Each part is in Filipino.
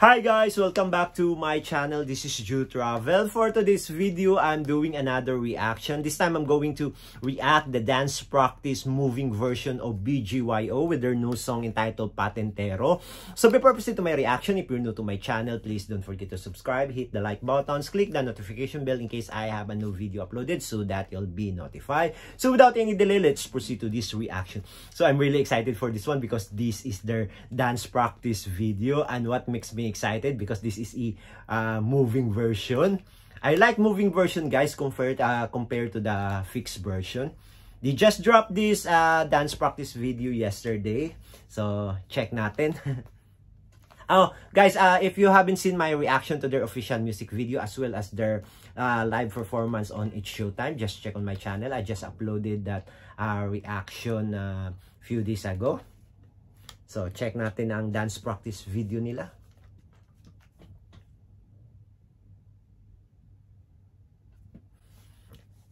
Hi guys! Welcome back to my channel. This is Ju Travel. For today's video, I'm doing another reaction. This time, I'm going to react the dance practice moving version of BGYO with their new song entitled Patentero. So, before proceed to my reaction, if you're new to my channel, please don't forget to subscribe, hit the like buttons, click the notification bell in case I have a new video uploaded so that you'll be notified. So, without any delay, let's proceed to this reaction. So, I'm really excited for this one because this is their dance practice video, and what makes me excited because this is a moving version. I like moving version, guys, compared to the fixed version. They just dropped this dance practice video yesterday, so check natin. Oh, guys, if you haven't seen my reaction to their official music video as well as their live performance on It's Showtime, just check on my channel. I just uploaded that reaction few days ago. So, check natin ang dance practice video nila.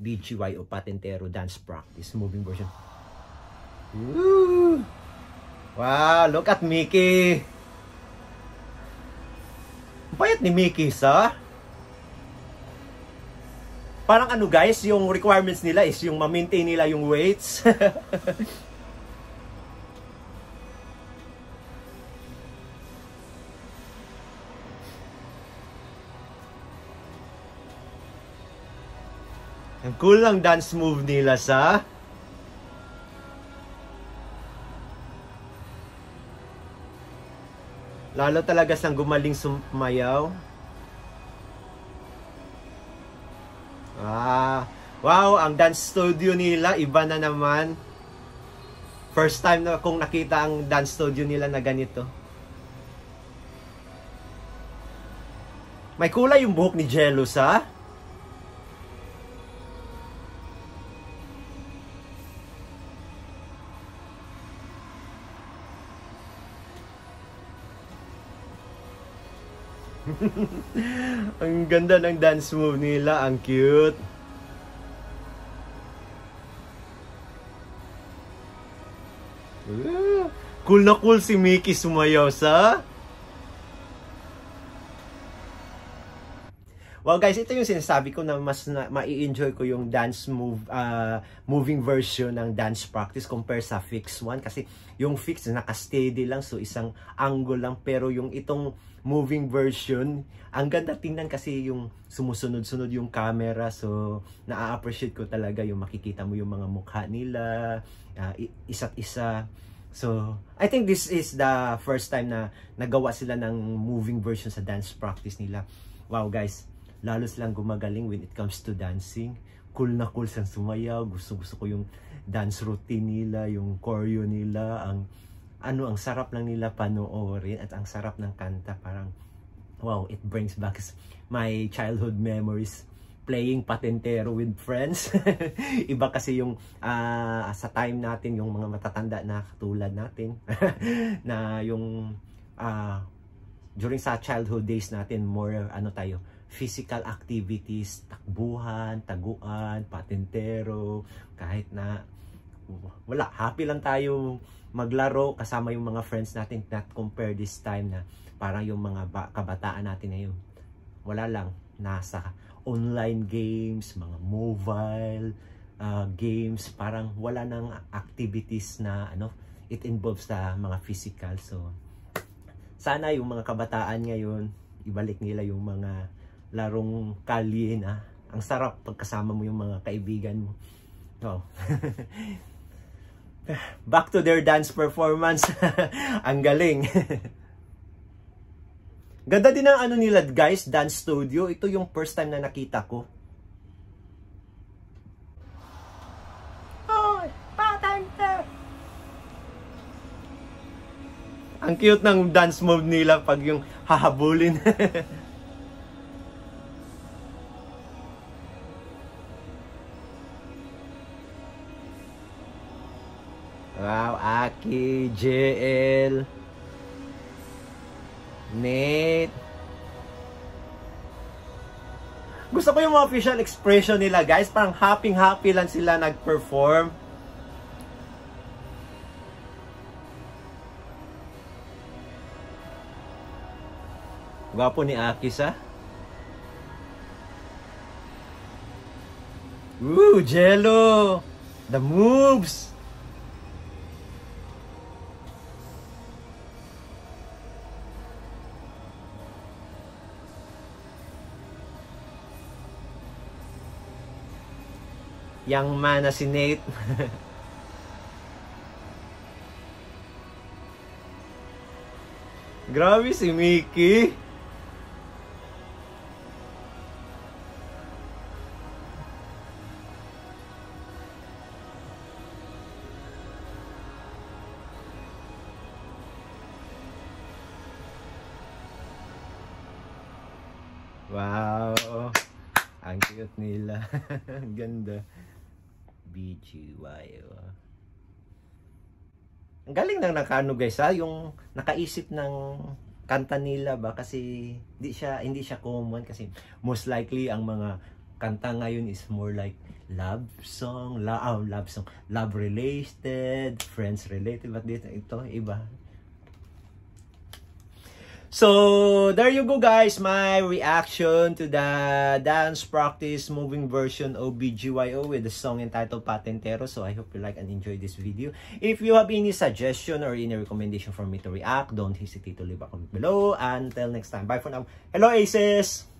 BGYO Patentero dance practice moving version. Woo! Wow, look at Mickey. Bayat ni Mickey sa. Parang ano guys, yung requirements nila is yung ma-maintain nila yung weights. Ang cool lang dance move nila sa. Lalo talaga siyang gumaling sumayaw. Wow, ang dance studio nila iba na naman. First time na kung nakita ang dance studio nila na ganito. May kulay yung buhok ni Jello sa. Ang ganda ng dance move nila, ang cute. Cool na cool si Mickey sumayaw sa. Well guys, ito yung sinasabi ko na mas mai-enjoy ko yung dance move, moving version ng dance practice compare sa fixed one. Kasi yung fixed naka-steady lang, so isang angle lang. Pero yung itong moving version, ang ganda tingnan kasi yung sumusunod-sunod yung camera. So, na-appreciate ko talaga yung makikita mo yung mga mukha nila, isa't isa. So, I think this is the first time na nagawa sila ng moving version sa dance practice nila. Wow guys, lalo silang gumagaling when it comes to dancing. Cool na cool silang sumayaw. Gusto ko yung dance routine nila, yung choreo nila, ang sarap lang nila panoorin at ang sarap ng kanta. Parang wow, it brings back my childhood memories playing Patentero with friends. Iba kasi yung sa time natin, yung mga matatanda na katulad natin na yung during sa childhood days natin, more tayo, physical activities, takbuhan, taguan, patentero, kahit na wala, happy lang tayo maglaro kasama yung mga friends natin, not compare this time na parang yung mga kabataan natin ngayon, wala lang, nasa online games, mga mobile games, parang wala nang activities na it involves sa mga physical. So, sana yung mga kabataan ngayon, ibalik nila yung mga larong kalye na. Ang sarap pagkasama mo yung mga kaibigan mo. Oh. Back to their dance performance. Ang galing. Ganda din ang nila guys, dance studio. Ito yung first time na nakita ko. Oh, patente. Ang cute ng dance move nila pag yung hahabulin. Wow, Aki, JL, Nate. Gusto ko yung mga facial expression nila guys. Parang happy lang sila nag-perform. Gwapo ni Akis, ha? Ooh, Jello! The moves! Young man na si Nate. Grabe si Mickey. Wow. Ang cute nila. Ang ganda. BGY. Ang galing nang nakano guys, ha, yung nakaisip ng kanta nila ba, kasi hindi siya common, kasi most likely ang mga kanta ngayon is more like love song, love related, friends related, but ito iba. So, there you go guys, my reaction to the dance practice moving version of BGYO with the song entitled Patentero. So, I hope you like and enjoy this video. If you have any suggestion or any recommendation for me to react, don't hesitate to leave a comment below. Until next time, bye for now. Hello Aces!